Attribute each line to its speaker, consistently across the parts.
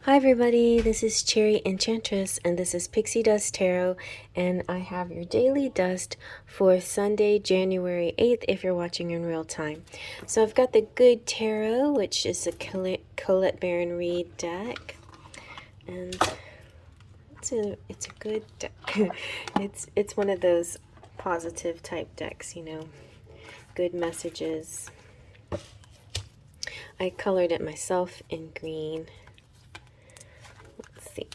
Speaker 1: Hi everybody, this is Cherry Enchantress and this is Pixie Dust Tarot, and I have your daily dust for Sunday, January 8th if you're watching in real time. So I've got the Good Tarot, which is a Colette Baron Reed deck, and it's a good deck. it's one of those positive type decks, good messages. I colored it myself in green. Let's see.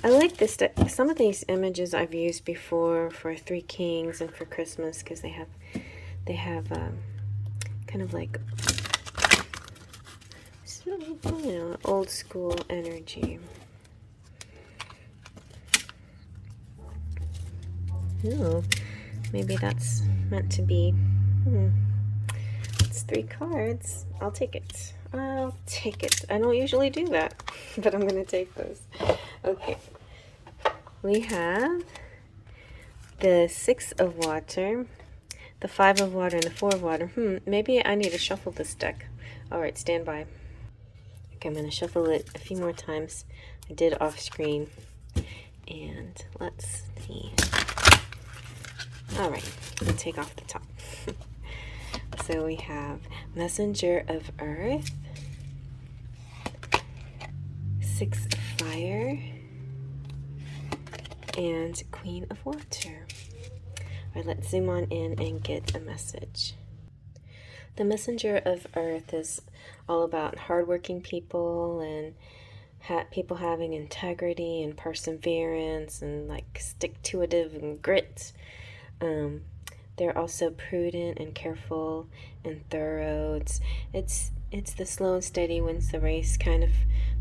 Speaker 1: I like this. Some of these images I've used before for Three Kings and for Christmas because they have kind of like old school energy. Oh, maybe that's meant to be. It's 3 cards. I'll take it. I'll take it. I don't usually do that, but I'm gonna take those. Okay. We have the 6 of water, the 5 of water, and the 4 of water. Maybe I need to shuffle this deck. Alright, stand by. Okay, I'm going to shuffle it a few more times. I did off screen. And let's see. Alright, let me take off the top. So we have Messenger of Earth, 6 of Fire, and Queen of Water. Alright, let's zoom on in and get a message. The Messenger of Earth is all about hardworking people and people having integrity and perseverance and like stick-to-itiveness and grit. They're also prudent and careful and thorough. It's the slow and steady wins the race kind of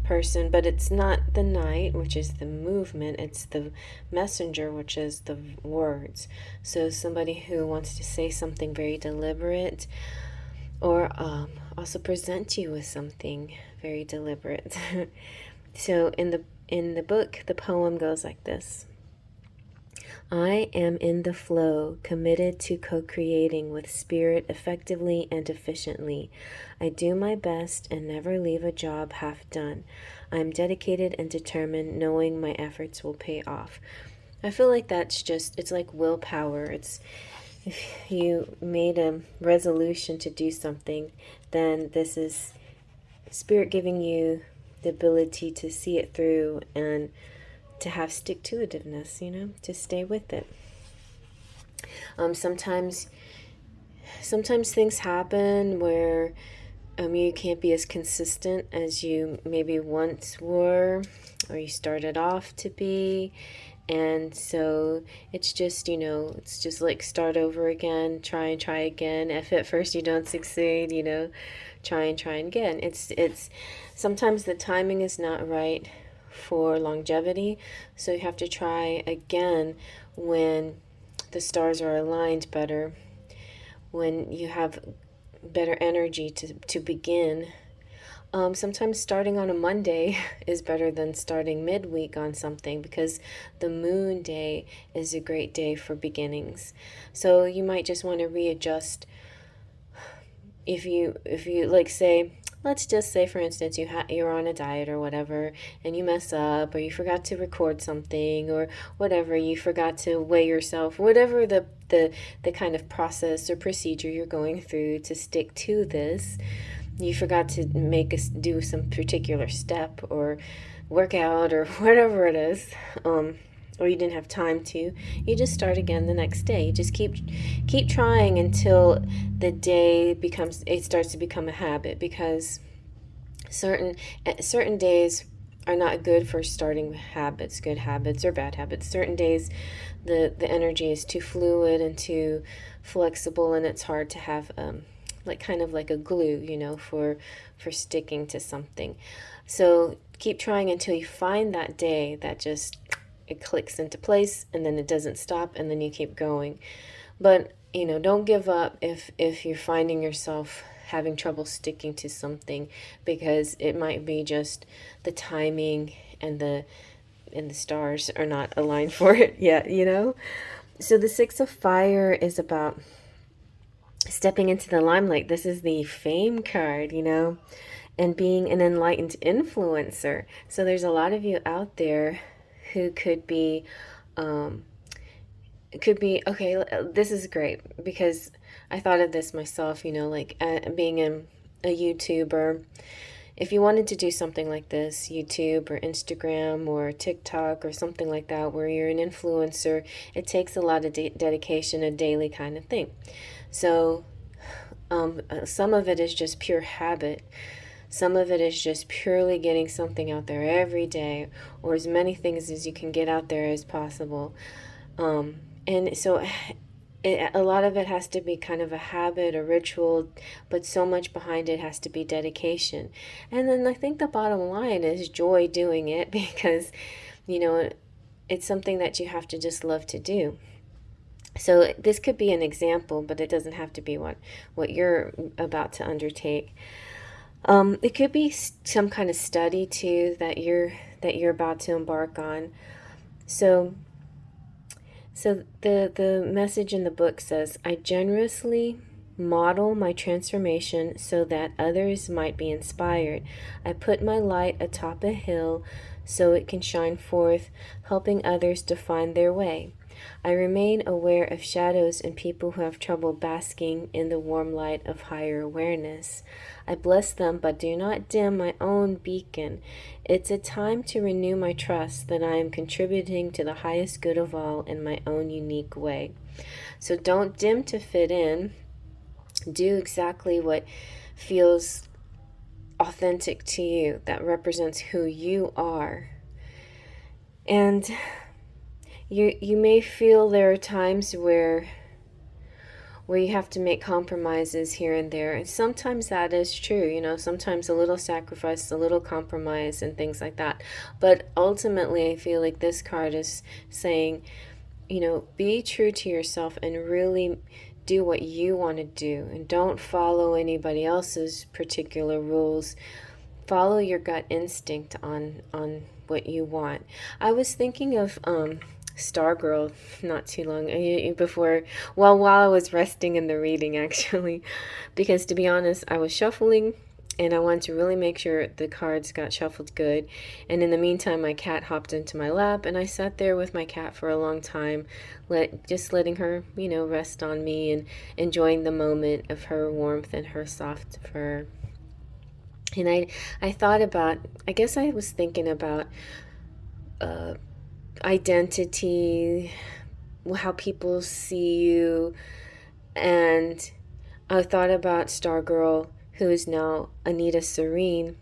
Speaker 1: person, but it's not the knight, which is the movement. It's the messenger, which is the words. So somebody who wants to say something very deliberate, or also present you with something very deliberate. So in the book, the poem goes like this. I am in the flow, committed to co-creating with spirit effectively and efficiently. I do my best and never leave a job half done. I'm dedicated and determined, knowing my efforts will pay off. I feel like it's like willpower. It's if you made a resolution to do something, then this is spirit giving you the ability to see it through and to have stick-to-itiveness, to stay with it. Sometimes things happen where you can't be as consistent as you maybe once were, or you started off to be, and so it's just like start over again, try and try again. If at first you don't succeed, try and again. It's sometimes the timing is not right for longevity, so you have to try again when the stars are aligned better, when you have better energy to begin. Sometimes starting on a Monday is better than starting midweek on something, because the moon day is a great day for beginnings. So you might just want to readjust. If you like, say, let's just say, for instance, you're on a diet or whatever, and you mess up, or you forgot to record something, or whatever, you forgot to weigh yourself, whatever the kind of process or procedure you're going through to stick to this, you forgot to do some particular step or workout or whatever it is, or you didn't have time to, you just start again the next day. You just keep trying until the day starts to become a habit, because certain days are not good for starting habits, good habits or bad habits. Certain days the energy is too fluid and too flexible, and it's hard to have kind of like a glue, for sticking to something. So keep trying until you find that day that just it clicks into place, and then it doesn't stop, and then you keep going. But don't give up if you're finding yourself having trouble sticking to something, because it might be just the timing and the stars are not aligned for it yet. So the 6 of Fire is about stepping into the limelight. This is the fame card, and being an enlightened influencer. So there's a lot of you out there who um, could be okay. This is great because I thought of this myself, like being a YouTuber. If you wanted to do something like this, YouTube or Instagram or TikTok or something like that, where you're an influencer, it takes a lot of dedication, a daily kind of thing. So some of it is just pure habit. Some of it is just purely getting something out there every day, or as many things as you can get out there as possible. And so a lot of it has to be kind of a habit, a ritual, but so much behind it has to be dedication. And then I think the bottom line is joy doing it because, you know, it's something that you have to just love to do. So this could be an example, but it doesn't have to be what you're about to undertake. It could be some kind of study too that you're about to embark on. So the message in the book says, I generously model my transformation so that others might be inspired. I put my light atop a hill so it can shine forth, helping others to find their way. I remain aware of shadows and people who have trouble basking in the warm light of higher awareness. I bless them, but do not dim my own beacon. It's a time to renew my trust that I am contributing to the highest good of all in my own unique way. So don't dim to fit in. Do exactly what feels authentic to you, that represents who you are. And you may feel there are times where you have to make compromises here and there. And sometimes that is true, sometimes a little sacrifice, a little compromise, and things like that. But ultimately, I feel like this card is saying, be true to yourself and really do what you want to do. And don't follow anybody else's particular rules. Follow your gut instinct on what you want. I was thinking of Stargirl not too long before, well, while I was resting in the reading actually, because to be honest, I was shuffling and I wanted to really make sure the cards got shuffled good. And in the meantime, my cat hopped into my lap and I sat there with my cat for a long time, just letting her, rest on me and enjoying the moment of her warmth and her soft fur. And I thought about, I guess I was thinking about identity, how people see you, and I thought about Stargirl, who is now Anita Serene,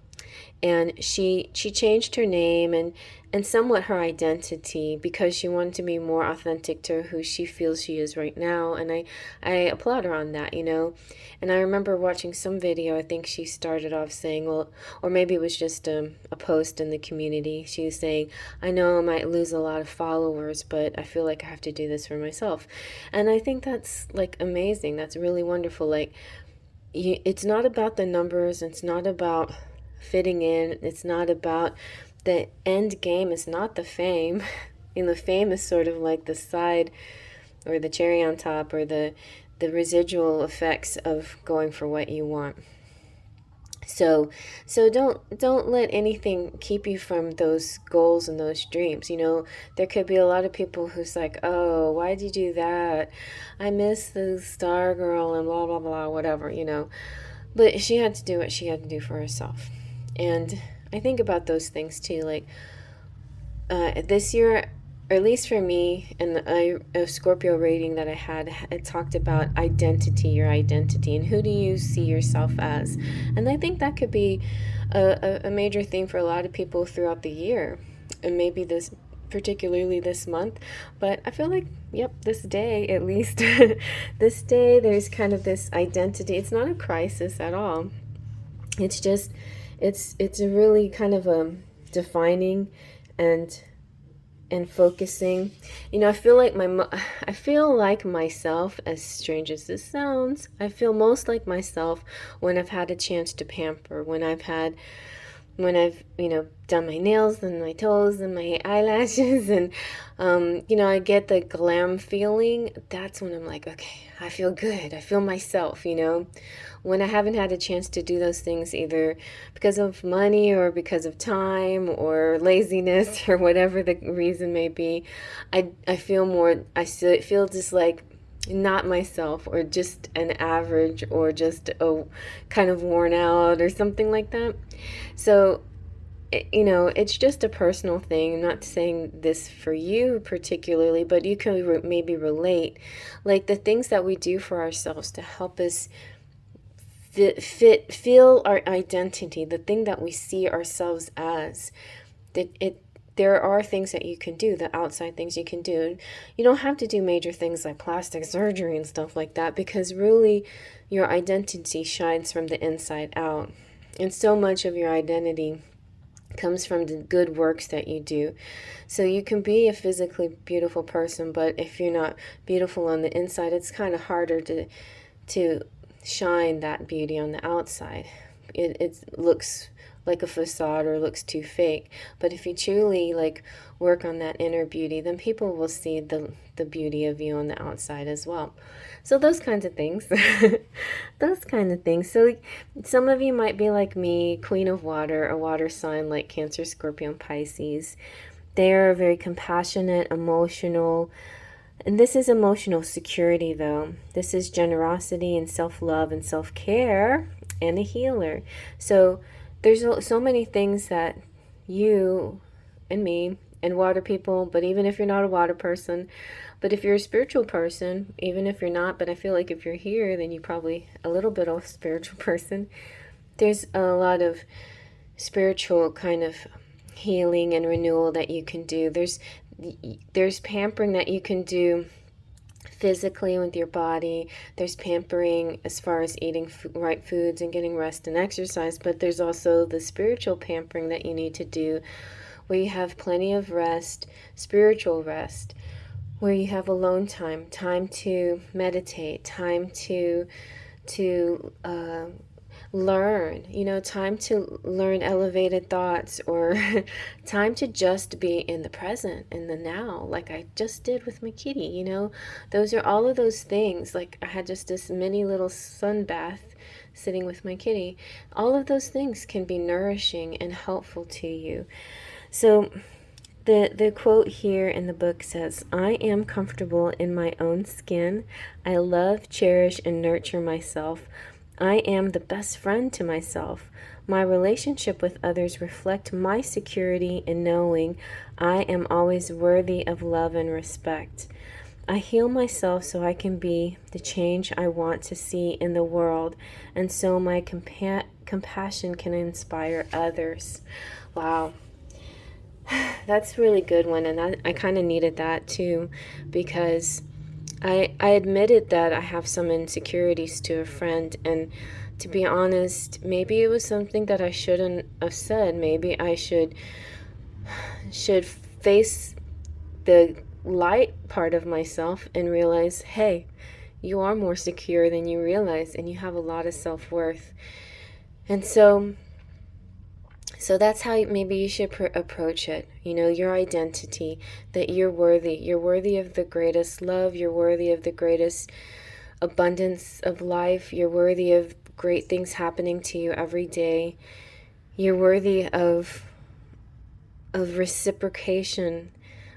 Speaker 1: and she changed her name and somewhat her identity because she wanted to be more authentic to who she feels she is right now. And I applaud her on that, And I remember watching some video, I think she started off saying, well, or maybe it was just a post in the community. She was saying, I know I might lose a lot of followers, but I feel like I have to do this for myself. And I think that's like amazing. That's really wonderful. Like, it's not about the numbers. It's not about fitting in. It's not about the end game. Is not the fame. The fame is sort of like the side or the cherry on top or the residual effects of going for what you want. So don't let anything keep you from those goals and those dreams. There could be a lot of people who's like, oh, why'd you do that? I miss the star girl and blah blah blah, whatever, But she had to do what she had to do for herself. And I think about those things too, like this year, or at least for me, and a Scorpio reading that I had, it talked about identity, your identity, and who do you see yourself as. And I think that could be a major theme for a lot of people throughout the year, and maybe particularly this month. But I feel like, yep, this day at least, this day there's kind of this identity. It's not a crisis at all. It's just, it's a really kind of a defining and focusing. I feel like myself, as strange as this sounds, I feel most like myself when I've had a chance to pamper, when I've had when I've, done my nails and my toes and my eyelashes and, I get the glam feeling, that's when I'm like, okay, I feel good. I feel myself. When I haven't had a chance to do those things, either because of money or because of time or laziness or whatever the reason may be, I feel more, feel just like not myself, or just an average, or just kind of worn out or something like that. So it's just a personal thing. I'm not saying this for you particularly, but you can maybe relate, like the things that we do for ourselves to help us feel our identity, the thing that we see ourselves as. There are things that you can do, the outside things you can do. You don't have to do major things like plastic surgery and stuff like that, because really your identity shines from the inside out. And so much of your identity comes from the good works that you do. So you can be a physically beautiful person, but if you're not beautiful on the inside, it's kind of harder to shine that beauty on the outside. It looks like a facade or looks too fake. But if you truly work on that inner beauty, then people will see the beauty of you on the outside as well. So those kinds of things. Those kind of things. So some of you might be like me, Queen of Water, a water sign like Cancer, Scorpio, and Pisces. They are very compassionate, emotional. And this is emotional security, though. This is generosity and self-love and self-care, and a healer. So there's so many things that you and me and water people, but even if you're not a water person, but if you're a spiritual person, even if you're not, but I feel like if you're here, then you're probably a little bit of a spiritual person. There's a lot of spiritual kind of healing and renewal that you can do. There's pampering that you can do physically with your body. There's pampering as far as eating right foods and getting rest and exercise, but there's also the spiritual pampering that you need to do, where you have plenty of rest, spiritual rest, where you have alone time to meditate, time to learn, time to learn elevated thoughts, or time to just be in the present, in the now, like I just did with my kitty. Those are all of those things. Like I had just this mini little sun bath sitting with my kitty. All of those things can be nourishing and helpful to you. So the quote here in the book says, "I am comfortable in my own skin. I love, cherish, and nurture myself. I am the best friend to myself. My relationship with others reflect my security in knowing I am always worthy of love and respect. I heal myself so I can be the change I want to see in the world, and so my compassion can inspire others." Wow. That's a really good one, and I kind of needed that too, because I admitted that I have some insecurities to a friend, and to be honest, maybe it was something that I shouldn't have said. Maybe I should face the light part of myself and realize, hey, you are more secure than you realize, and you have a lot of self-worth. And so that's how maybe you should approach it. Your identity, that you're worthy. You're worthy of the greatest love. You're worthy of the greatest abundance of life. You're worthy of great things happening to you every day. You're worthy of reciprocation.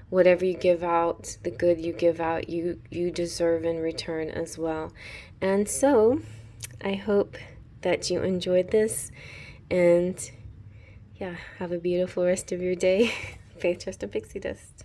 Speaker 1: Whatever you give out, the good you give out, you deserve in return as well. And so I hope that you enjoyed this, and yeah, have a beautiful rest of your day. Faith, trust, and pixie dust.